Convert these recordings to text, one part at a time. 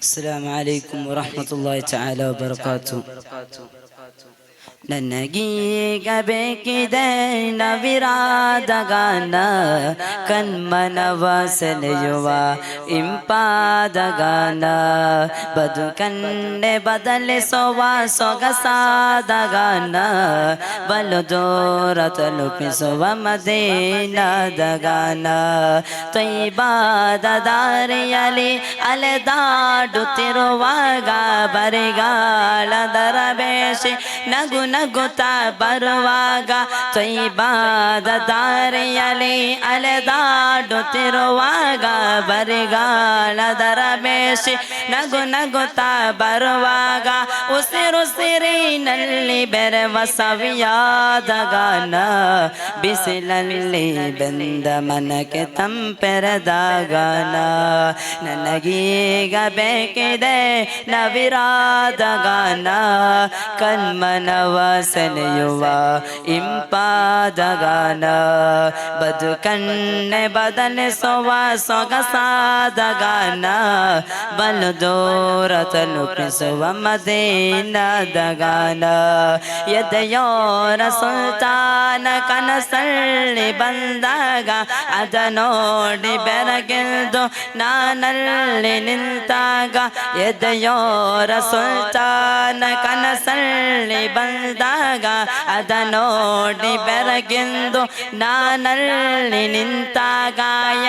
السلام عليكم ورحمة الله تعالى وبركاته. ನನಗೀಗ ಬೇಕಿದೆ ನವಿರಾದ ಗಾನ, ಕಣ್ಮನವ ಸೆಳೆಯುವ ಇಂಪಾದ ಗಾನ, ಬದುಕನ್ನೇ ಬದಲಿಸುವ ಸೊಗಸಾದ ಗಾನ, ಬಲು ದೂರ ತಲುಪಿಸುವ ಮದೀನಾದ ಗಾನ. ತೈಬಾದ ದಾರಿಯಲ್ಲಿ ಅಲೆದಾಡುತ್ತಿರುವಾಗ ಬರಿಗಾಲದರ ಬೇಷಿ ನಗು ನಗುತ್ತಾ ಬರುವಾಗ, ತೈಬಾದ ದಾರಿಯಲ್ಲಿ ಅಲೆದಾಡುತ್ತಿರುವಾಗ ಬರಿಗಾಲದರ ಬೇಷಿ ನಗು ನಗುತ್ತಾ ಬರುವಾಗ, ಉಸಿರುಸಿರಿನಲ್ಲಿ ಬೆರೆವ ಸವಿಯಾದ ಗಾನ, ಬಿಸಿಲಲ್ಲಿ ಬೆಂದ ಮನಕ್ಕೆ ತಂಪೆರೆದ ಗಾನ. ನನಗೀಗ ಬೇಕಿದೆ ನವಿರಾದ ಗಾನ, ಕಣ್ಮನವ ಸೆಳೆಯುವ ಇಂಪಾದ ಗಾನ, ಬದುಕನ್ನೇ ಬದಲಿಸುವ ಸೊಗಸಾದ ಗಾನ, ಬಲು ದೂರ ತಲುಪಿಸುವ ಮದೀನಾದ ಗಾನ. ಎದೆಯೋರ ಸುಲ್ತಾನ ಕನಸಲ್ಲಿ ಬಂದಾಗ ಅದ ನೋಡಿ ಬೆರಗೆಂದು ನಾನಲ್ಲಿ ನಿಂತಾಗ, ಎದೆಯೋರ ಸುಲ್ತಾನ ಕನಸಲ್ಲಿ ಬಂದಾಗ ಅದ ನೋಡಿ ಬೆರಗೆಂದು ನಾನಲ್ಲಿ ನಿಂತಾಗ,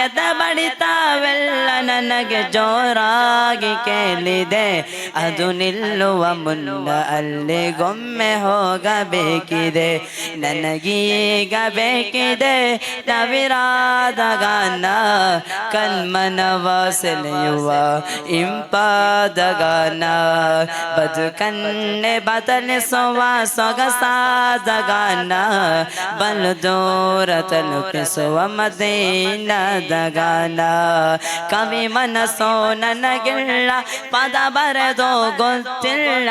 ಎದ ಬಡಿತವೆಲ್ಲ ನನಗೆ ಜೋರಾಗಿ ಕೇಳಿದೆ, ಅದು ನಿಲ್ಲುವ ಮುನ್ನ ಅಲ್ಲಿಗೊಮ್ಮೆ ಹೋಗಬೇಕಿದೆ. ನನಗೀಗ ಬೇಕಿದೆ ನವಿರಾದ ಗಾನ, ಕಣ್ಮನವ ಸೆಳೆಯುವ ಇಂಪಾದ ಗಾನ, ಬದುಕನ್ನೇ ಬದಲಿಸುವ ಸೊಗಸಾದ ಗಾನ, ಬಲು ದೂರ ತಲುಪಿಸುವ ಮದೀನಾದ ಗಾನ. ಕವಿ ಮನಸ್ಸೋ ನನಗಿಲ್ಲ, ಪದ ಬರೆದೋ ಗೊತ್ತಿಲ್ಲ,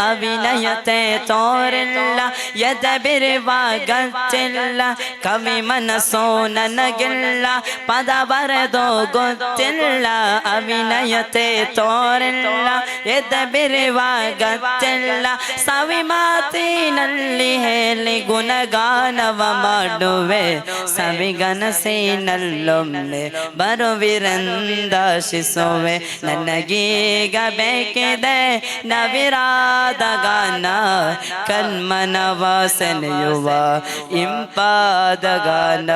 ಅಭಿನಯತೆ ತೋರಿಲ್ಲ, ಎದೆ ಬಿರುವ ಗತ್ತಿಲ್ಲ. ಕವಿ ಮನಸ್ಸೋ ನನಗಿಲ್ಲ, ಪದ ಬರೆದೋ ಗೊತ್ತಿಲ್ಲ, ಅಭಿನಯತೆ ತೋರಿಲ್ಲ, ಎದೆ ಬಿರುವ ಗತ್ತಿಲ್ಲ. ಸವಿ ಮಾತಿನಲ್ಲಿ ಹೇಳಿ ಗುಣಗಾನವ ಮಾಡುವೆ, ಸವಿಗನಸಿನಲ್ಲೊಮ್ಮೆ ಬರುವಿರೆಂದಾಶಿಸುವೆ. ನನಗೀಗ ಬೇಕಿದೆ ನವಿರಾದ ಗಾನ, ಕಣ್ಮನವ ಸೆಳೆಯುವ ಇಂಪಾದ ಗಾನ,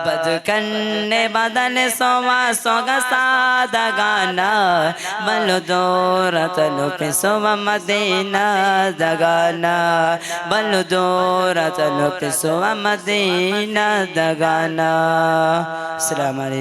ಬದುಕನ್ನೇ ಬದಲಿಸುವ ಸೊಗಸಾದ ಗಾನ, ಬಲು ದೂರ ತಲುಪಿಸುವ ಮದೀನಾದ ಗಾನ, ಬಲು ದೂರ ತಲುಪಿಸುವ ಮದೀನಾದ ಗಾನ. ಅಸ್ಸಲಾಮು ಅಲೈಕುಂ.